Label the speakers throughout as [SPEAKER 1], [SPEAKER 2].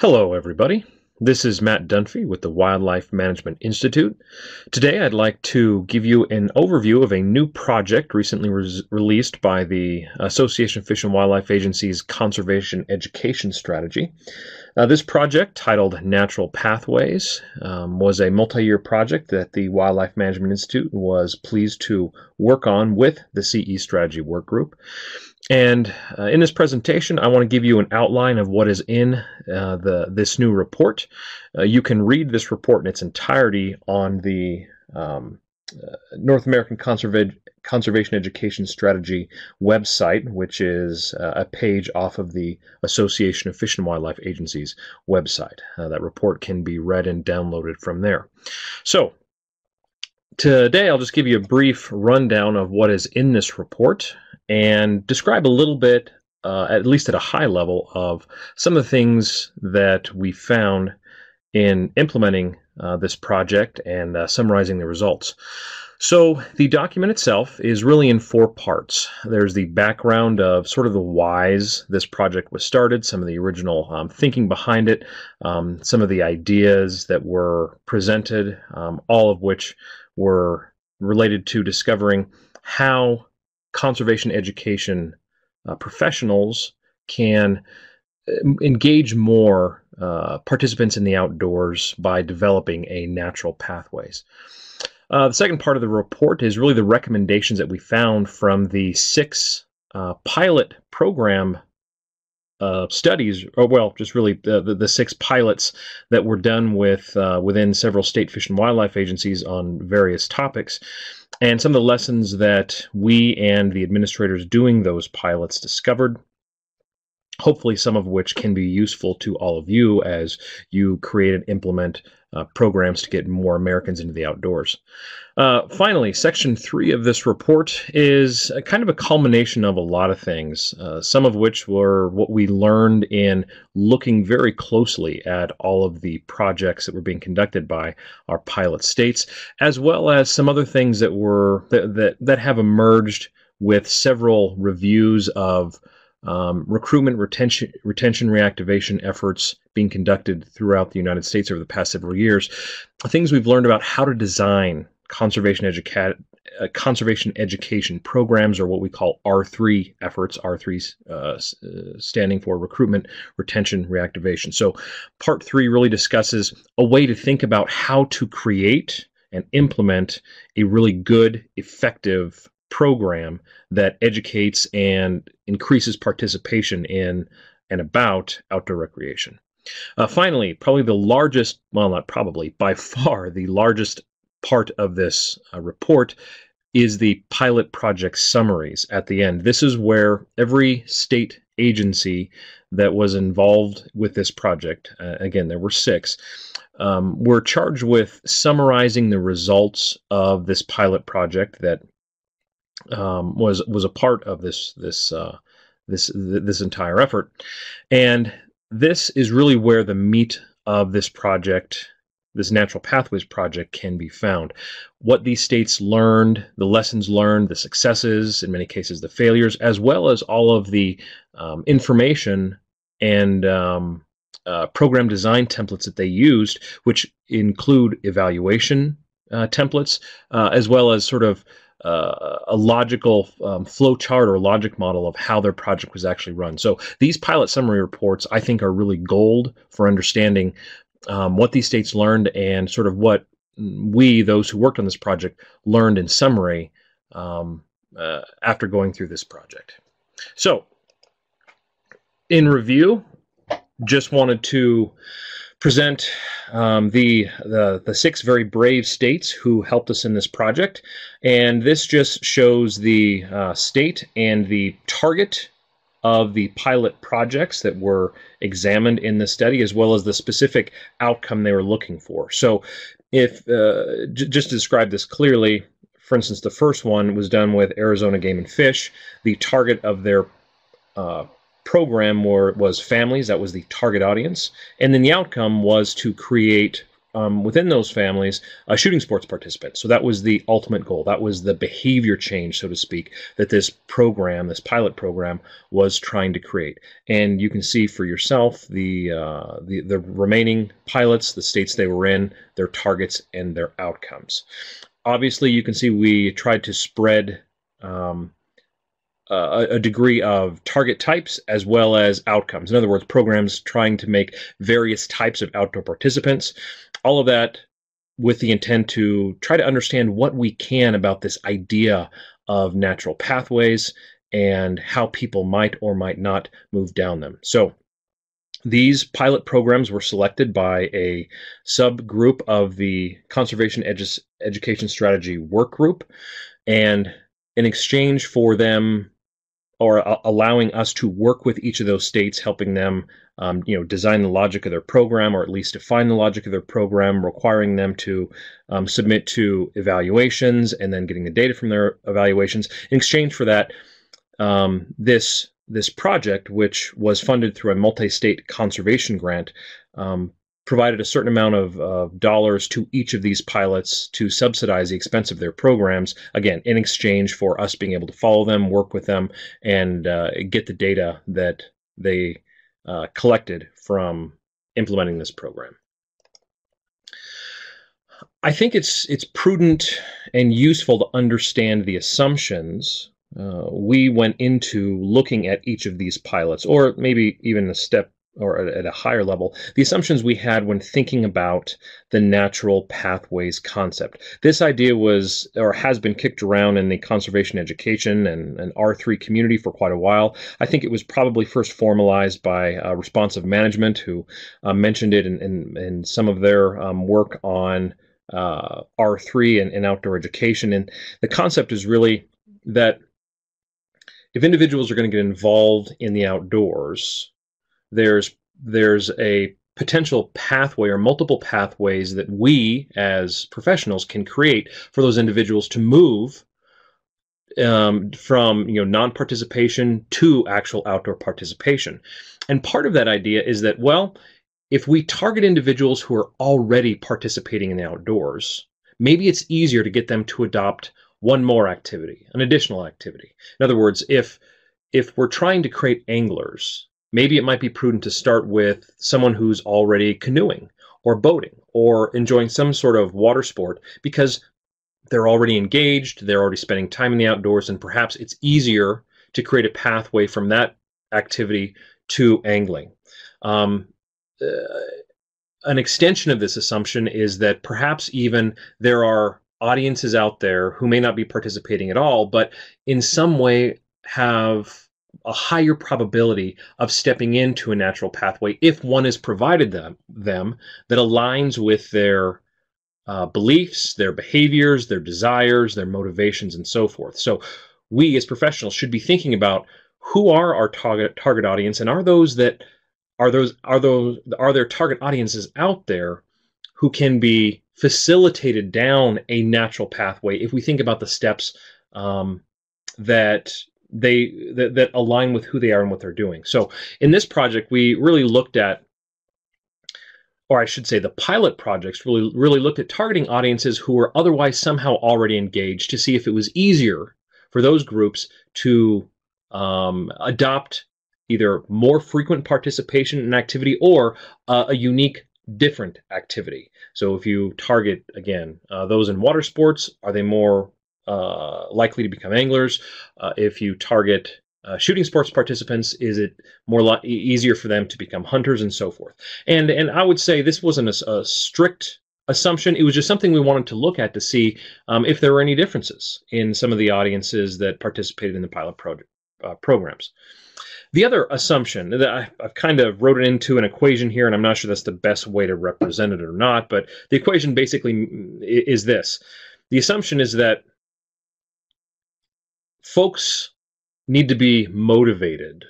[SPEAKER 1] Hello, everybody. This is Matt Dunfee with the Wildlife Management Institute. Today, I'd like to give you an overview of a new project recently released by the Association of Fish and Wildlife Agency's Conservation Education Strategy. This project, titled Natural Pathways, was a multi-year project that the Wildlife Management Institute was pleased to work on with the CE Strategy Work Group. And in this presentation, I want to give you an outline of what is in this new report. You can read this report in its entirety on the North American Conservation Education Strategy website, which is a page off of the Association of Fish and Wildlife Agency's website. That report can be read and downloaded from there. So, today I'll just give you a brief rundown of what is in this report and describe a little bit, at least at a high level, of some of the things that we found in implementing this project and summarizing the results. So the document itself is really in four parts. There's the background of sort of the whys this project was started, some of the original thinking behind it, some of the ideas that were presented, all of which were related to discovering how conservation education professionals can engage more participants in the outdoors by developing a natural pathways. The second part of the report is really the recommendations that we found from the 6 pilot program studies, or well, just really the 6 pilots that were done within several state fish and wildlife agencies on various topics, and some of the lessons that we and the administrators doing those pilots discovered, hopefully some of which can be useful to all of you as you create and implement programs to get more Americans into the outdoors. Finally, Section 3 of this report is kind of a culmination of a lot of things, some of which were what we learned in looking very closely at all of the projects that were being conducted by our pilot states, as well as some other things that have emerged with several reviews of recruitment, retention, reactivation efforts being conducted throughout the United States over the past several years. Things we've learned about how to design conservation education programs, or what we call R3 efforts, R3 standing for recruitment, retention, reactivation. So part 3 really discusses a way to think about how to create and implement a really good, effective program that educates and increases participation in and about outdoor recreation. Finally, probably the largest, well, not probably, by far the largest part of this report is the pilot project summaries at the end. This is where every state agency that was involved with this project, again, there were 6, were charged with summarizing the results of this pilot project that was a part of this entire effort. And this is really where the meat of this project, this Natural Pathways project, can be found. What these states learned, the lessons learned, the successes, in many cases the failures, as well as all of the information and program design templates that they used, which include evaluation templates, as well as sort of a logical flow chart or logic model of how their project was actually run. So these pilot summary reports, I think, are really gold for understanding what these states learned and sort of what we, those who worked on this project, learned in summary after going through this project. So, in review, just wanted to present the 6 very brave states who helped us in this project, and this just shows the state and the target of the pilot projects that were examined in the study, as well as the specific outcome they were looking for. So if just to describe this clearly, for instance, the first one was done with Arizona Game and Fish. The target of their program was families. That was the target audience. And then the outcome was to create within those families, shooting sports participants. So that was the ultimate goal. That was the behavior change, so to speak, that this program, this pilot program, was trying to create. And you can see for yourself the remaining pilots, the states they were in, their targets, and their outcomes. Obviously, you can see we tried to spread a degree of target types as well as outcomes. In other words, programs trying to make various types of outdoor participants. All of that with the intent to try to understand what we can about this idea of natural pathways and how people might or might not move down them. So these pilot programs were selected by a subgroup of the Conservation Education Strategy Work Group, and in exchange for them or allowing us to work with each of those states, helping them design the logic of their program, or at least define the logic of their program, requiring them to submit to evaluations and then getting the data from their evaluations. In exchange for that, this project, which was funded through a Multistate Conservation Grant, provided a certain amount of dollars to each of these pilots to subsidize the expense of their programs, again, in exchange for us being able to follow them, work with them, and get the data that they collected from implementing this program. I think it's prudent and useful to understand the assumptions we went into looking at each of these pilots, or maybe even a step or at a higher level, the assumptions we had when thinking about the natural pathways concept. This idea was, or has been kicked around in the conservation education and R3 community for quite a while. I think it was probably first formalized by Responsive Management, who mentioned it in some of their work on R3 and outdoor education. And the concept is really that if individuals are going to get involved in the outdoors, there's a potential pathway or multiple pathways that we as professionals can create for those individuals to move from non-participation to actual outdoor participation. And part of that idea is that, well, if we target individuals who are already participating in the outdoors, maybe it's easier to get them to adopt one more activity, an additional activity. In other words, if we're trying to create anglers, maybe it might be prudent to start with someone who's already canoeing or boating or enjoying some sort of water sport, because they're already engaged, they're already spending time in the outdoors, and perhaps it's easier to create a pathway from that activity to angling. An extension of this assumption is that perhaps even there are audiences out there who may not be participating at all, but in some way have a higher probability of stepping into a natural pathway if one is provided them that aligns with their beliefs, their behaviors, their desires, their motivations, and so forth. So we as professionals should be thinking about who are our target audience, and are there target audiences out there who can be facilitated down a natural pathway if we think about the steps that align with who they are and what they're doing. So in this project, we really looked at, or I should say the pilot projects really looked at targeting audiences who were otherwise somehow already engaged, to see if it was easier for those groups to adopt either more frequent participation in activity or a unique, different activity. So if you target, again, those in water sports, are they more likely to become anglers? If you target shooting sports participants, is it more easier for them to become hunters, and so forth? And I would say this wasn't a strict assumption. It was just something we wanted to look at to see if there were any differences in some of the audiences that participated in the pilot programs. The other assumption that I've kind of wrote it into an equation here, and I'm not sure that's the best way to represent it or not, but the equation basically is this. The assumption is that folks need to be motivated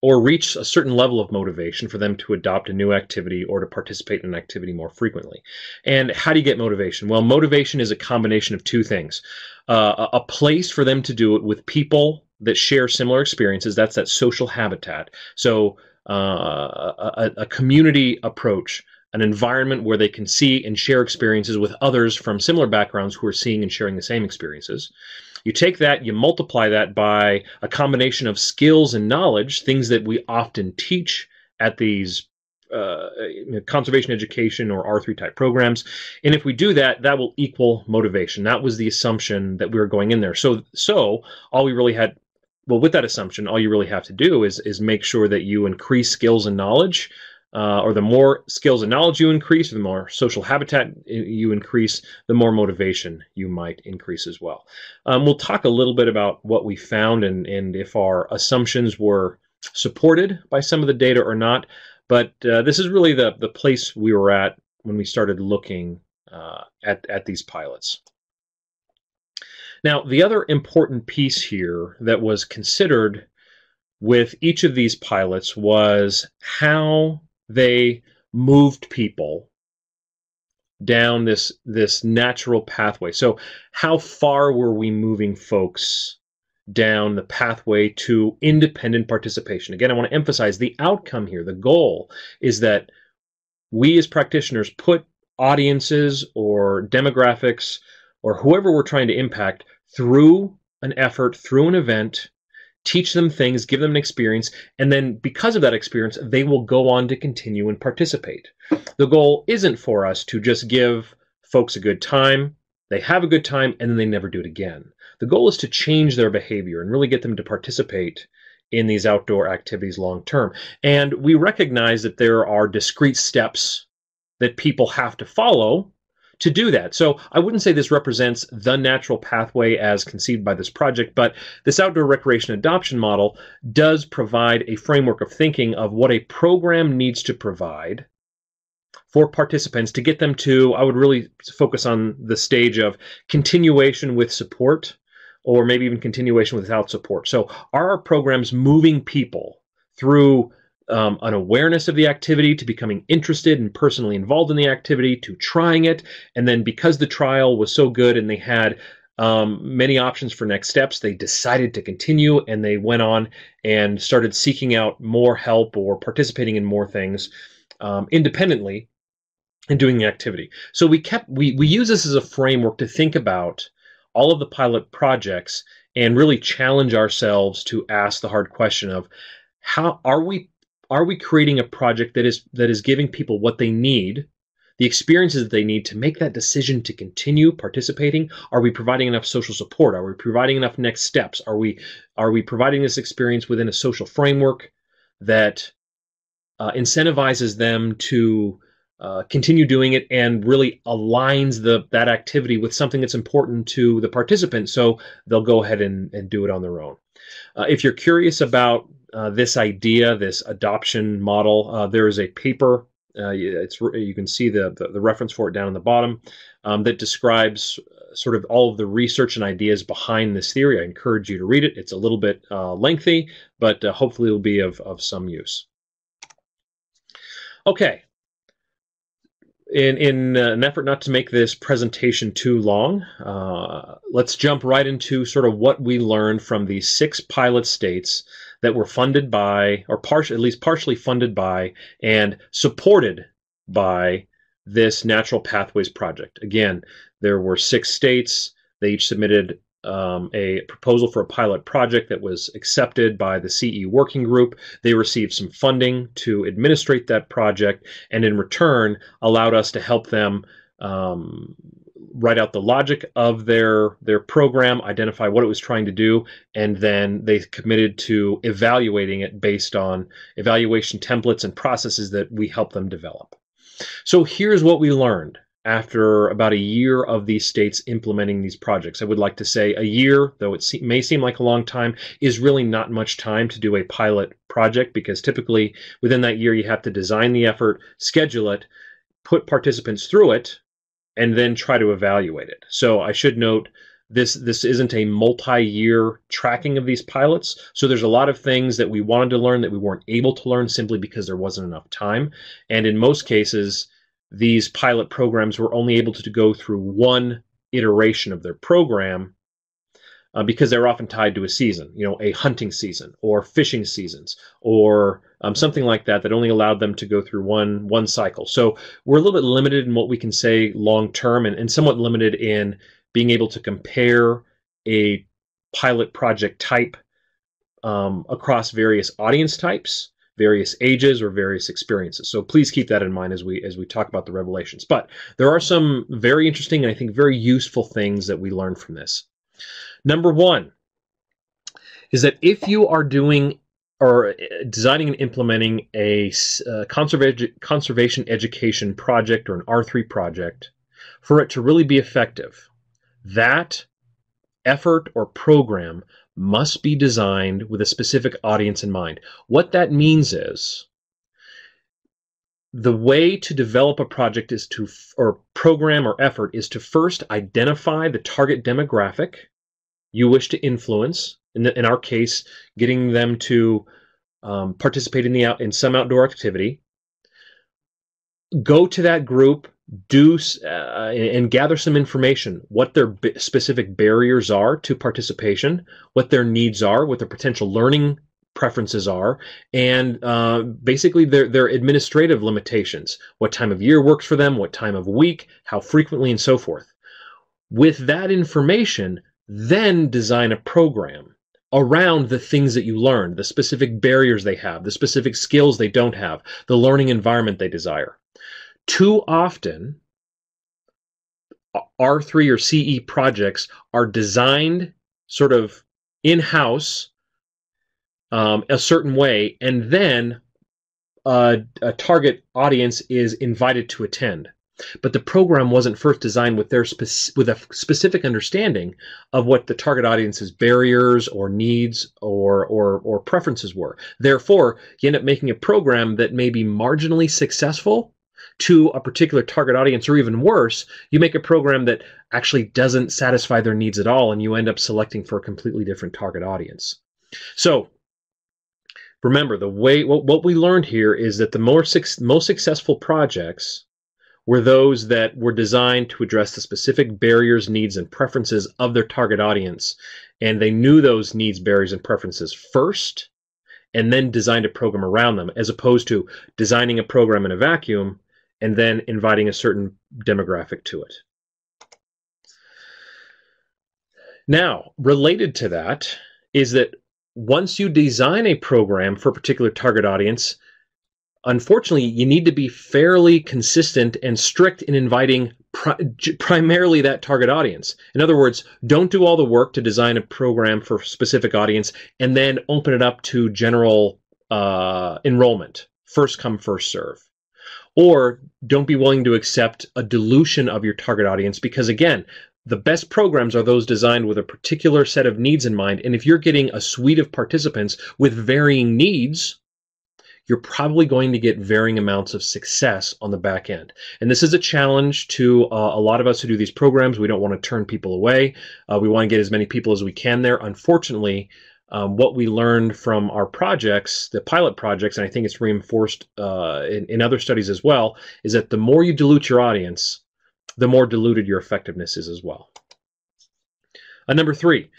[SPEAKER 1] or reach a certain level of motivation for them to adopt a new activity or to participate in an activity more frequently. And how do you get motivation? Well, motivation is a combination of two things. A place for them to do it with people that share similar experiences. That's that social habitat. So a community approach, an environment where they can see and share experiences with others from similar backgrounds who are seeing and sharing the same experiences. You take that, you multiply that by a combination of skills and knowledge, things that we often teach at these conservation education or R3 type programs. And if we do that, that will equal motivation. That was the assumption that we were going in there. So all we really had, well, with that assumption, all you really have to do is make sure that you increase skills and knowledge, or the more skills and knowledge you increase, the more social habitat you increase, the more motivation you might increase as well. We'll talk a little bit about what we found and if our assumptions were supported by some of the data or not. But this is really the place we were at when we started looking at these pilots. Now, the other important piece here that was considered with each of these pilots was how they moved people down this natural pathway. So how far were we moving folks down the pathway to independent participation? Again, I want to emphasize the outcome here. The goal is that we as practitioners put audiences or demographics or whoever we're trying to impact through an effort, through an event, teach them things, give them an experience, and then because of that experience, they will go on to continue and participate. The goal isn't for us to just give folks a good time, they have a good time, and then they never do it again. The goal is to change their behavior and really get them to participate in these outdoor activities long term. And we recognize that there are discrete steps that people have to follow to do that. So I wouldn't say this represents the natural pathway as conceived by this project, but this outdoor recreation adoption model does provide a framework of thinking of what a program needs to provide for participants to get them to, I would really focus on the stage of continuation with support, or maybe even continuation without support. So are our programs moving people through an awareness of the activity to becoming interested and personally involved in the activity to trying it, and then because the trial was so good and they had many options for next steps, they decided to continue and they went on and started seeking out more help or participating in more things independently and doing the activity. So we use this as a framework to think about all of the pilot projects and really challenge ourselves to ask the hard question of how are we creating a project that is giving people what they need, the experiences that they need to make that decision to continue participating? Are we providing enough social support? Are we providing enough next steps? Are we providing this experience within a social framework that incentivizes them to continue doing it and really aligns that activity with something that's important to the participant, so they'll go ahead and do it on their own. If you're curious about this idea, this adoption model, there is a paper, you can see the reference for it down in the bottom, that describes sort of all of the research and ideas behind this theory. I encourage you to read it. It's a little bit lengthy, but hopefully it will be of some use. Okay. In an effort not to make this presentation too long, let's jump right into sort of what we learned from the 6 pilot states that were funded by, or at least partially funded by, and supported by this Natural Pathways project. Again, there were 6 states. They each submitted a proposal for a pilot project that was accepted by the CE working group. They received some funding to administrate that project, and in return allowed us to help them write out the logic of their program, identify what it was trying to do, and then they committed to evaluating it based on evaluation templates and processes that we helped them develop. So here's what we learned after about a year of these states implementing these projects. I would like to say a year, though it may seem like a long time, is really not much time to do a pilot project, because typically within that year you have to design the effort, schedule it, put participants through it, and then try to evaluate it. So I should note this isn't a multi-year tracking of these pilots. So there's a lot of things that we wanted to learn that we weren't able to learn simply because there wasn't enough time. And in most cases, these pilot programs were only able to go through one iteration of their program because they're often tied to a season, a hunting season or fishing seasons or something like that only allowed them to go through one cycle. So we're a little bit limited in what we can say long term, and somewhat limited in being able to compare a pilot project type across various audience types, various ages, or various experiences. So please keep that in mind as we talk about the revelations. But there are some very interesting and I think very useful things that we learned from this. Number one is that if you are doing or designing and implementing a conservation education project or an R3 project, for it to really be effective, that effort or program must be designed with a specific audience in mind. What that means is the way to develop a project is to, or program or effort, is to first identify the target demographic you wish to influence. In our case, getting them to participate in some outdoor activity. Go to that group, and gather some information, what their specific barriers are to participation, what their needs are, what their potential learning preferences are, and basically their administrative limitations, what time of year works for them, what time of week, how frequently, and so forth. With that information, then design a program around the things that you learned, the specific barriers they have, the specific skills they don't have, the learning environment they desire. Too often, R3 or CE projects are designed sort of in-house a certain way, and then a target audience is invited to attend. But the program wasn't first designed with a specific understanding of what the target audience's barriers or needs or preferences were. Therefore, you end up making a program that may be marginally successful to a particular target audience, or even worse, you make a program that actually doesn't satisfy their needs at all, and you end up selecting for a completely different target audience. So remember, what we learned here is that the most successful projects were those that were designed to address the specific barriers, needs, and preferences of their target audience. And they knew those needs, barriers, and preferences first, and then designed a program around them, as opposed to designing a program in a vacuum and then inviting a certain demographic to it. Now, related to that is that once you design a program for a particular target audience, unfortunately, you need to be fairly consistent and strict in inviting primarily that target audience. In other words, don't do all the work to design a program for a specific audience and then open it up to general enrollment, first come, first serve. Or don't be willing to accept a dilution of your target audience, because again, the best programs are those designed with a particular set of needs in mind. And if you're getting a suite of participants with varying needs, you're probably going to get varying amounts of success on the back end. And this is a challenge to a lot of us who do these programs. We don't want to turn people away. We want to get as many people as we can there. Unfortunately, what we learned from our projects, the pilot projects, and I think it's reinforced in other studies as well, is that the more you dilute your audience, the more diluted your effectiveness is as well. Number 3,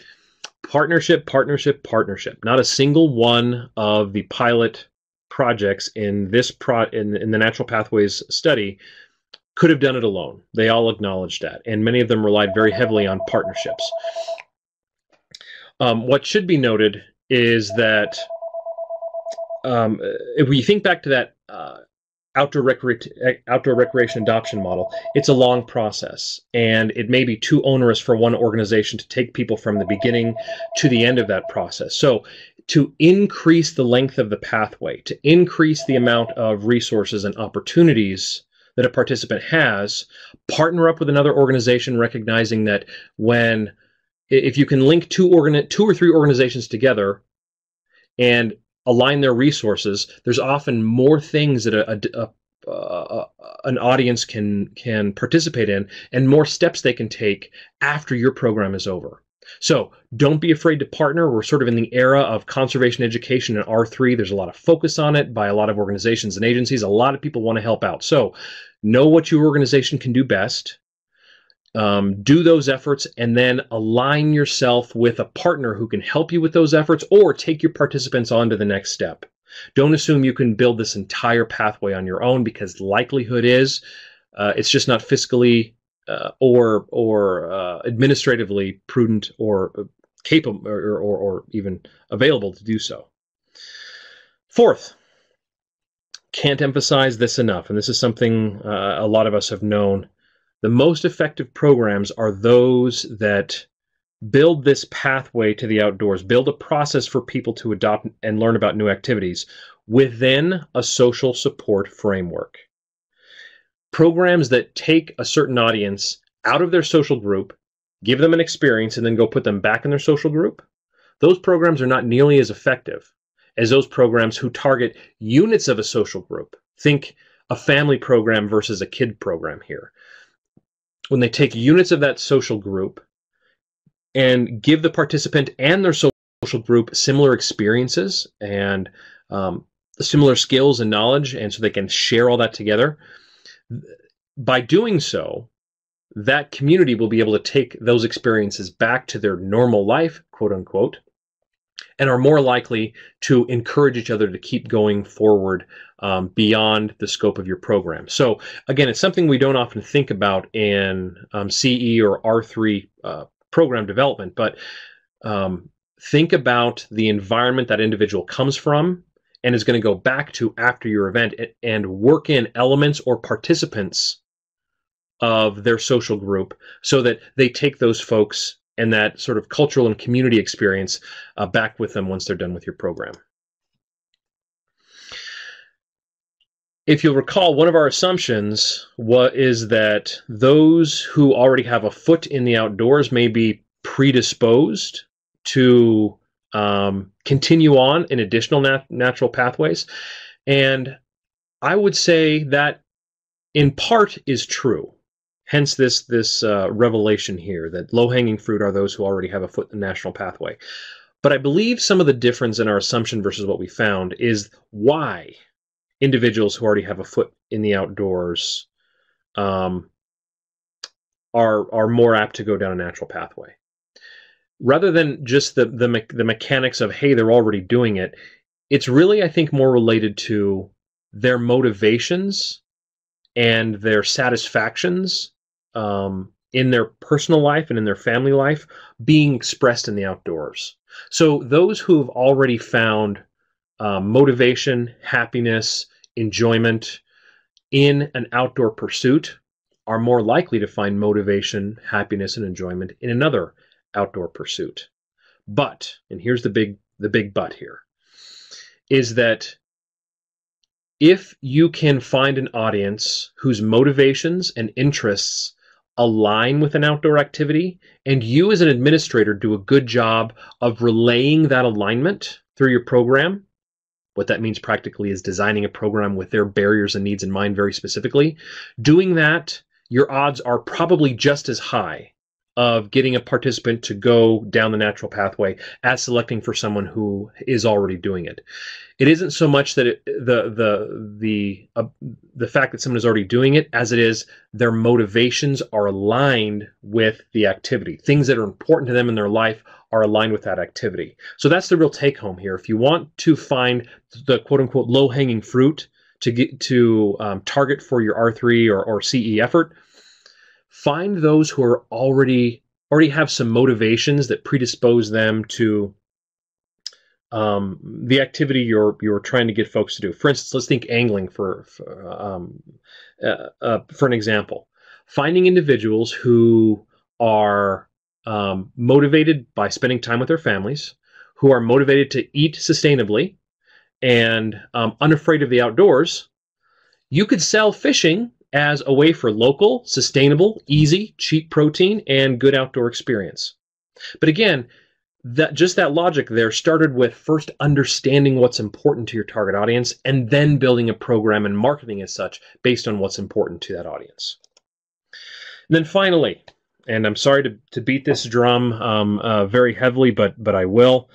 [SPEAKER 1] partnership, partnership, partnership. Not a single one of the pilot projects in this in the Natural Pathways study could have done it alone. They all acknowledged that, and many of them relied very heavily on partnerships. What should be noted is that if we think back to that outdoor recreation adoption model, it's a long process, and it may be too onerous for one organization to take people from the beginning to the end of that process. So to increase the length of the pathway, to increase the amount of resources and opportunities that a participant has, partner up with another organization, recognizing that if you can link two or three organizations together and align their resources, there's often more things that an audience can participate in, and more steps they can take after your program is over. So don't be afraid to partner. We're sort of in the era of conservation education and R3. There's a lot of focus on it by a lot of organizations and agencies. A lot of people want to help out. So know what your organization can do best. do those efforts and then align yourself with a partner who can help you with those efforts or take your participants on to the next step. Don't assume you can build this entire pathway on your own, because likelihood is it's just not fiscally or administratively prudent or capable or even available to do so. Fourth, can't emphasize this enough, and this is something a lot of us have known. The most effective programs are those that build this pathway to the outdoors, build a process for people to adopt and learn about new activities within a social support framework. Programs that take a certain audience out of their social group, give them an experience, and then go put them back in their social group, those programs are not nearly as effective as those programs who target units of a social group. Think a family program versus a kid program here. When they take units of that social group and give the participant and their social group similar experiences and similar skills and knowledge, and so they can share all that together, by doing so, that community will be able to take those experiences back to their normal life, quote unquote, and are more likely to encourage each other to keep going forward beyond the scope of your program. So again, it's something we don't often think about in CE or R3 program development, but think about the environment that individual comes from and is going to go back to after your event, and work in elements or participants of their social group so that they take those folks and that sort of cultural and community experience back with them once they're done with your program. If you'll recall, one of our assumptions is that those who already have a foot in the outdoors may be predisposed to continue on in additional natural pathways. And I would say that in part is true. Hence this revelation here that low-hanging fruit are those who already have a foot in the national pathway. But I believe some of the difference in our assumption versus what we found is why individuals who already have a foot in the outdoors are more apt to go down a natural pathway. Rather than just the mechanics of, hey, they're already doing it, it's really, I think, more related to their motivations and their satisfactions in their personal life and in their family life being expressed in the outdoors. So those who have already found motivation, happiness, enjoyment in an outdoor pursuit are more likely to find motivation, happiness, and enjoyment in another outdoor pursuit. But, and here's the big but here, is that if you can find an audience whose motivations and interests align with an outdoor activity, and you as an administrator do a good job of relaying that alignment through your program, what that means practically is designing a program with their barriers and needs in mind very specifically. Doing that, your odds are probably just as high of getting a participant to go down the natural pathway as selecting for someone who is already doing it. It isn't so much that the fact that someone is already doing it as it is their motivations are aligned with the activity. Things that are important to them in their life are aligned with that activity. So that's the real take home here. If you want to find the quote unquote low hanging fruit to get to target for your R3 or CE effort, find those who are already have some motivations that predispose them to the activity you're trying to get folks to do. For instance, let's think angling for an example. Finding individuals who are motivated by spending time with their families, who are motivated to eat sustainably, and unafraid of the outdoors. You could sell fishing as a way for local, sustainable, easy, cheap protein and good outdoor experience. But again, that logic there started with first understanding what's important to your target audience and then building a program and marketing as such based on what's important to that audience. And then finally, and I'm sorry to beat this drum very heavily, but I will.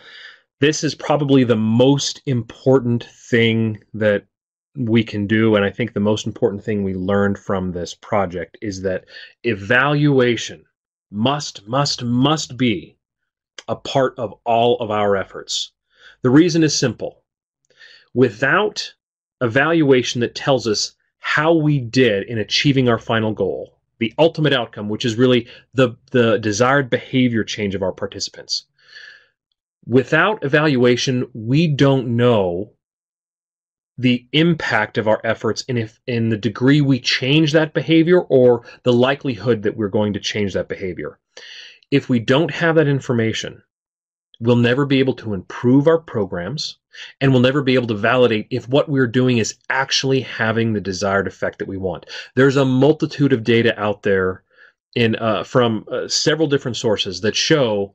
[SPEAKER 1] This is probably the most important thing that we can do, and I think the most important thing we learned from this project is that evaluation must be a part of all of our efforts. The reason is simple. Without evaluation that tells us how we did in achieving our final goal, the ultimate outcome, which is really the desired behavior change of our participants. Without evaluation, we don't know the impact of our efforts in the degree we change that behavior or the likelihood that we're going to change that behavior. If we don't have that information, we'll never be able to improve our programs, and we'll never be able to validate if what we're doing is actually having the desired effect that we want. There's a multitude of data out there from several different sources that show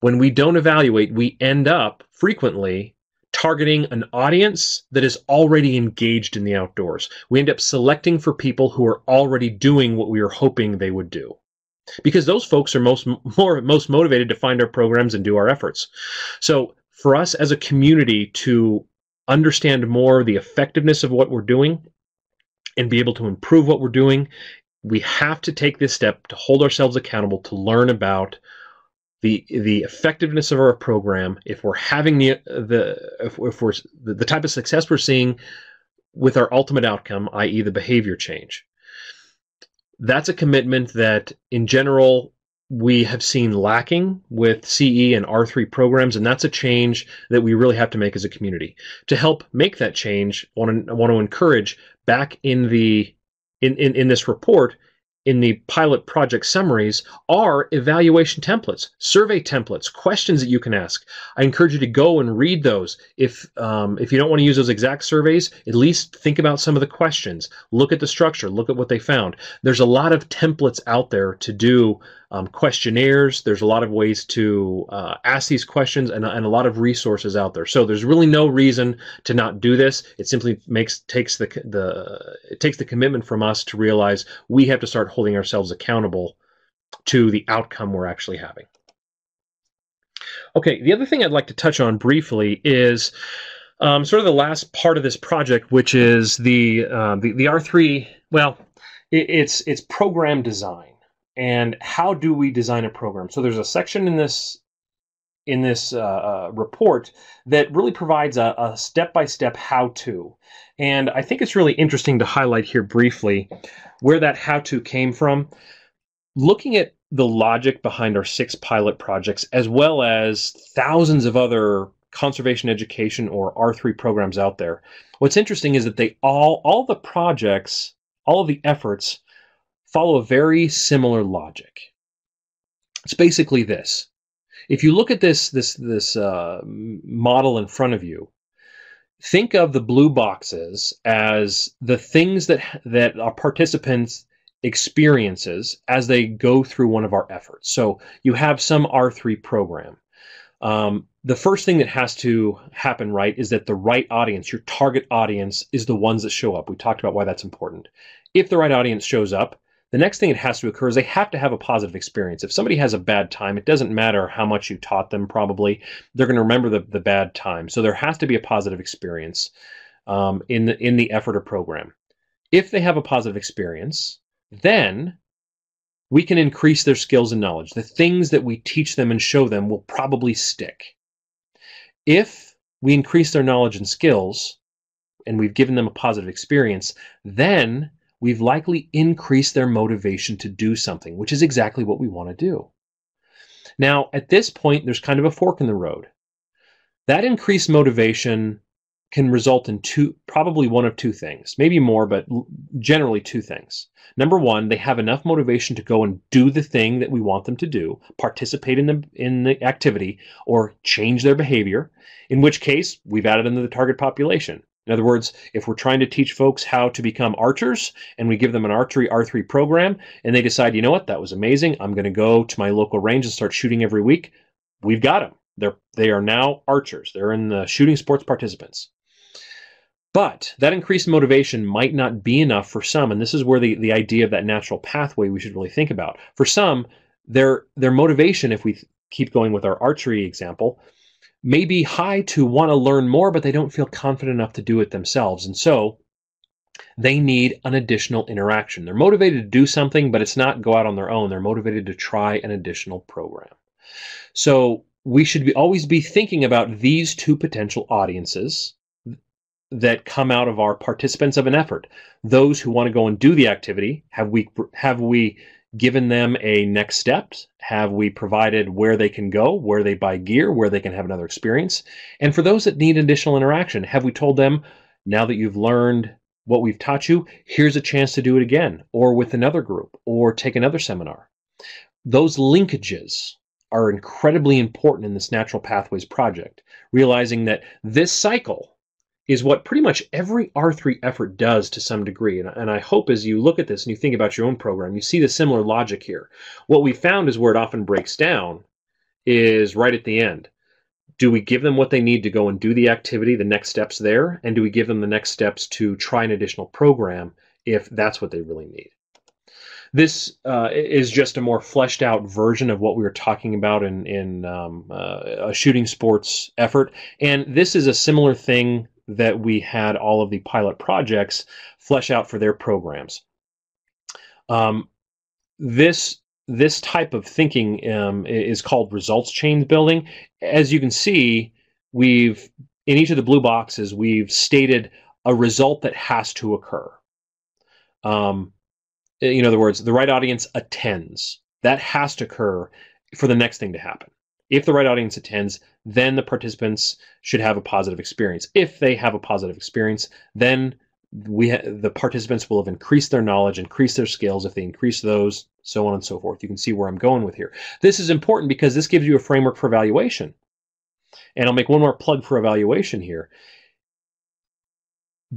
[SPEAKER 1] when we don't evaluate, we end up frequently targeting an audience that is already engaged in the outdoors. We end up selecting for people who are already doing what we are hoping they would do, because those folks are most motivated to find our programs and do our efforts. So for us as a community to understand more the effectiveness of what we're doing and be able to improve what we're doing, we have to take this step to hold ourselves accountable, to learn about the effectiveness of our program, if we're having the type of success we're seeing with our ultimate outcome, i.e. the behavior change. That's a commitment that in general we have seen lacking with CE and R3 programs, and that's a change that we really have to make as a community. To help make that change, I want to encourage back in this report, in the pilot project summaries, are evaluation templates, survey templates, questions that you can ask. I encourage you to go and read those. If you don't want to use those exact surveys, at least think about some of the questions. Look at the structure. Look at what they found. There's a lot of templates out there to do questionnaires. There's a lot of ways to ask these questions, and a lot of resources out there. So there's really no reason to not do this. It simply takes the commitment from us to realize we have to start holding ourselves accountable to the outcome we're actually having. Okay, the other thing I'd like to touch on briefly is sort of the last part of this project, which is the R3. Well, it's program design. And how do we design a program? So there's a section in this report that really provides a step-by-step how-to. And I think it's really interesting to highlight here briefly where that how-to came from. Looking at the logic behind our 6 pilot projects, as well as thousands of other conservation education or R3 programs out there, what's interesting is that they all the projects, all of the efforts, follow a very similar logic. It's basically this. If you look at this model in front of you, think of the blue boxes as the things that our participants experiences as they go through one of our efforts. So you have some R3 program. The first thing that has to happen, right, is that the right audience, your target audience, is the ones that show up. We talked about why that's important. If the right audience shows up, the next thing that has to occur is they have to have a positive experience. If somebody has a bad time, it doesn't matter how much you taught them, probably. They're going to remember the bad time. So there has to be a positive experience in the effort or program. If they have a positive experience, then we can increase their skills and knowledge. The things that we teach them and show them will probably stick. If we increase their knowledge and skills, and we've given them a positive experience, then we've likely increased their motivation to do something, which is exactly what we want to do. Now, at this point, there's kind of a fork in the road. That increased motivation can result in probably one of two things, maybe more, but generally 2 things. Number one, they have enough motivation to go and do the thing that we want them to do, participate in the activity, or change their behavior, in which case we've added them to the target population. In other words, if we're trying to teach folks how to become archers and we give them an archery R3 program and they decide, you know what, that was amazing, I'm going to go to my local range and start shooting every week, we've got them. They are now archers. They're in the shooting sports participants. But that increased motivation might not be enough for some, and this is where the idea of that natural pathway we should really think about. For some, their motivation, if we keep going with our archery example, may be high to want to learn more, but they don't feel confident enough to do it themselves. And so they need an additional interaction. They're motivated to do something, but it's not go out on their own. They're motivated to try an additional program. So we should always be thinking about these two potential audiences that come out of our participants of an effort. Those who want to go and do the activity, have we given them a next step? Have we provided where they can go, where they buy gear, where they can have another experience? And for those that need additional interaction, have we told them, now that you've learned what we've taught you, here's a chance to do it again, or with another group, or take another seminar? Those linkages are incredibly important in this Natural Pathways project, realizing that this cycle is what pretty much every R3 effort does to some degree. And I hope as you look at this and you think about your own program, you see the similar logic here. What we found is where it often breaks down is right at the end. Do we give them what they need to go and do the activity, the next steps there? And do we give them the next steps to try an additional program if that's what they really need? This is just a more fleshed out version of what we were talking about in a shooting sports effort. And this is a similar thing that we had all of the pilot projects flesh out for their programs. This type of thinking is called results chain building. As you can see, in each of the blue boxes, we've stated a result that has to occur. In other words, the right audience attends. That has to occur for the next thing to happen. If the right audience attends, then the participants should have a positive experience. If they have a positive experience, then the participants will have increased their knowledge, increased their skills. If they increase those, so on and so forth. You can see where I'm going with here. This is important because this gives you a framework for evaluation. And I'll make one more plug for evaluation here.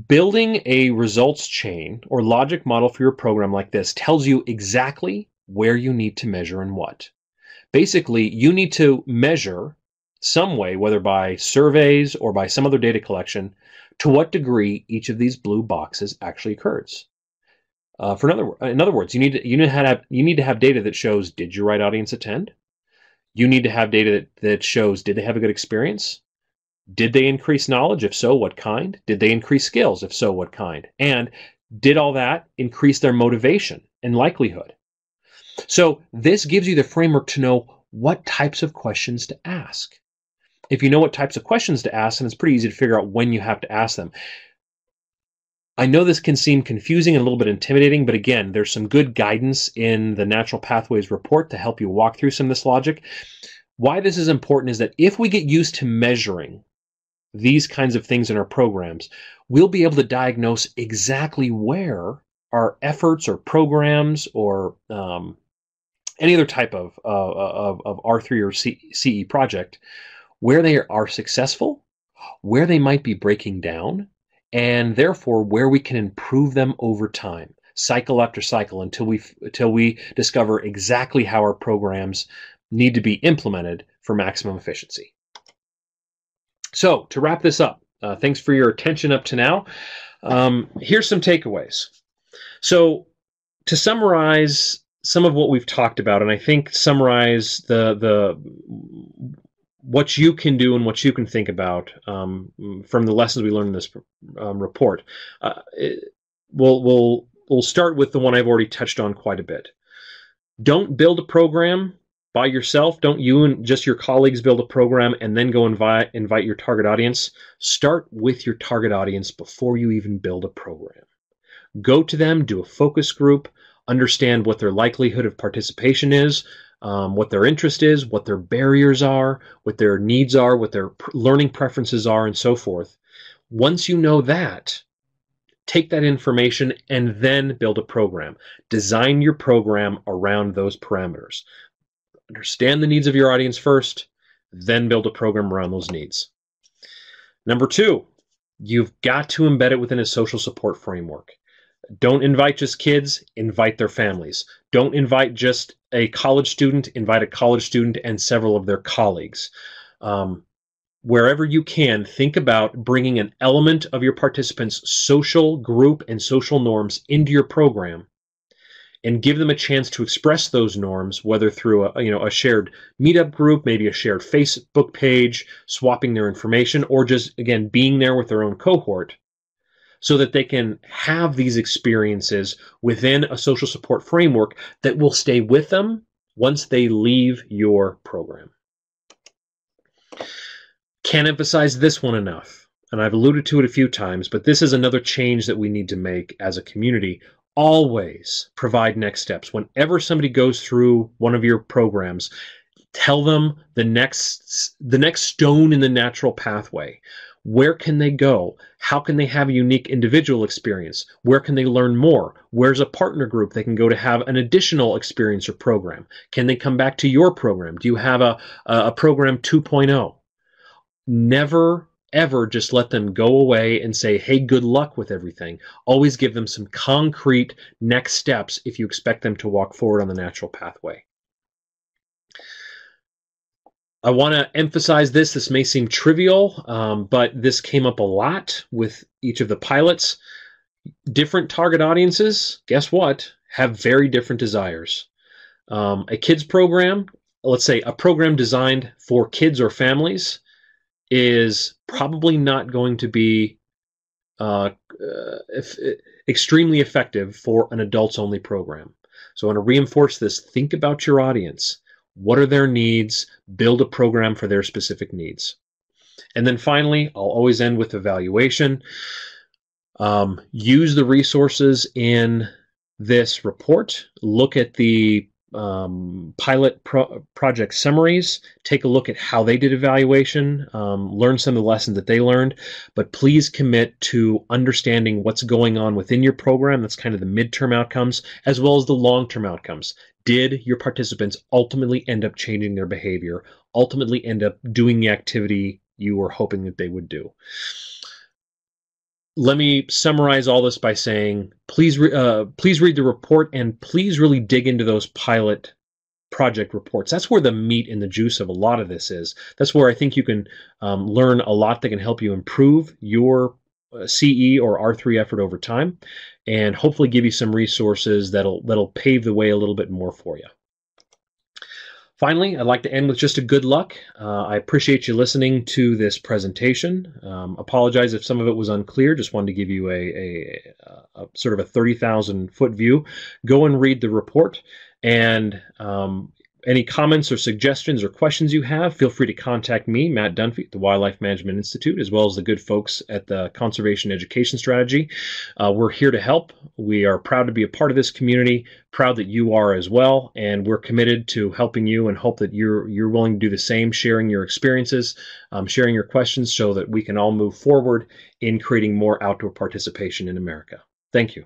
[SPEAKER 1] Building a results chain or logic model for your program like this tells you exactly where you need to measure and what. Basically, you need to measure some way, whether by surveys or by some other data collection, to what degree each of these blue boxes actually occurs. In other words, you need to have data that shows, did your right audience attend? You need to have data that shows, did they have a good experience? Did they increase knowledge? If so, what kind? Did they increase skills? If so, what kind? And did all that increase their motivation and likelihood? So this gives you the framework to know what types of questions to ask. If you know what types of questions to ask, then it's pretty easy to figure out when you have to ask them. I know this can seem confusing and a little bit intimidating, but again, there's some good guidance in the Natural Pathways report to help you walk through some of this logic. Why this is important is that if we get used to measuring these kinds of things in our programs, we'll be able to diagnose exactly where our efforts or programs or any other type of R3 or CE project, where they are successful, where they might be breaking down, and therefore where we can improve them over time, cycle after cycle, until we discover exactly how our programs need to be implemented for maximum efficiency. So to wrap this up, thanks for your attention up to now. Here's some takeaways. So to summarize some of what we've talked about, and I think summarize the what you can do and what you can think about from the lessons we learned in this report. We'll start with the one I've already touched on quite a bit. Don't build a program by yourself. Don't you and just your colleagues build a program and then go invite your target audience. Start with your target audience before you even build a program. Go to them, do a focus group, understand what their likelihood of participation is, what their interest is, what their barriers are, what their needs are, what their learning preferences are, and so forth. Once you know that, take that information and then build a program. Design your program around those parameters. Understand the needs of your audience first, then build a program around those needs. Number two, you've got to embed it within a social support framework. Don't invite just kids, invite their families. Don't invite just a college student, invite a college student and several of their colleagues. Wherever you can, think about bringing an element of your participants' social group and social norms into your program and give them a chance to express those norms, whether through a shared meetup group, maybe a shared Facebook page, swapping their information, or just, again, being there with their own cohort, so that they can have these experiences within a social support framework that will stay with them once they leave your program. Can't emphasize this one enough, and I've alluded to it a few times, but this is another change that we need to make as a community. Always provide next steps. Whenever somebody goes through one of your programs, tell them the next stone in the natural pathway. Where can they go? How can they have a unique individual experience? Where can they learn more? Where's a partner group they can go to have an additional experience or program? Can they come back to your program? Do you have a program 2.0? Never, ever just let them go away and say, hey, good luck with everything. Always give them some concrete next steps if you expect them to walk forward on the natural pathway. I want to emphasize this. This may seem trivial, but this came up a lot with each of the pilots. Different target audiences, guess what, have very different desires. A kids program, let's say a program designed for kids or families, is probably not going to be extremely effective for an adults-only program. So I want to reinforce this. Think about your audience. What are their needs? Build a program for their specific needs. And then finally, I'll always end with evaluation. Use the resources in this report. Look at the pilot project summaries. Take a look at how they did evaluation. Learn some of the lessons that they learned. But please commit to understanding what's going on within your program. That's kind of the midterm outcomes, as well as the long-term outcomes. Did your participants ultimately end up changing their behavior, ultimately end up doing the activity you were hoping that they would do? Let me summarize all this by saying, please read the report, and please really dig into those pilot project reports. That's where the meat and the juice of a lot of this is. That's where I think you can learn a lot that can help you improve your CE or R3 effort over time, and hopefully give you some resources that'll pave the way a little bit more for you. Finally, I'd like to end with just a good luck. I appreciate you listening to this presentation. Apologize if some of it was unclear. Just wanted to give you a sort of a 30,000-foot view. Go and read the report, and any comments or suggestions or questions you have, feel free to contact me, Matt Dunfee, at the Wildlife Management Institute, as well as the good folks at the Conservation Education Strategy. We're here to help. We are proud to be a part of this community, proud that you are as well, and we're committed to helping you and hope that you're willing to do the same, sharing your experiences, sharing your questions, so that we can all move forward in creating more outdoor participation in America. Thank you.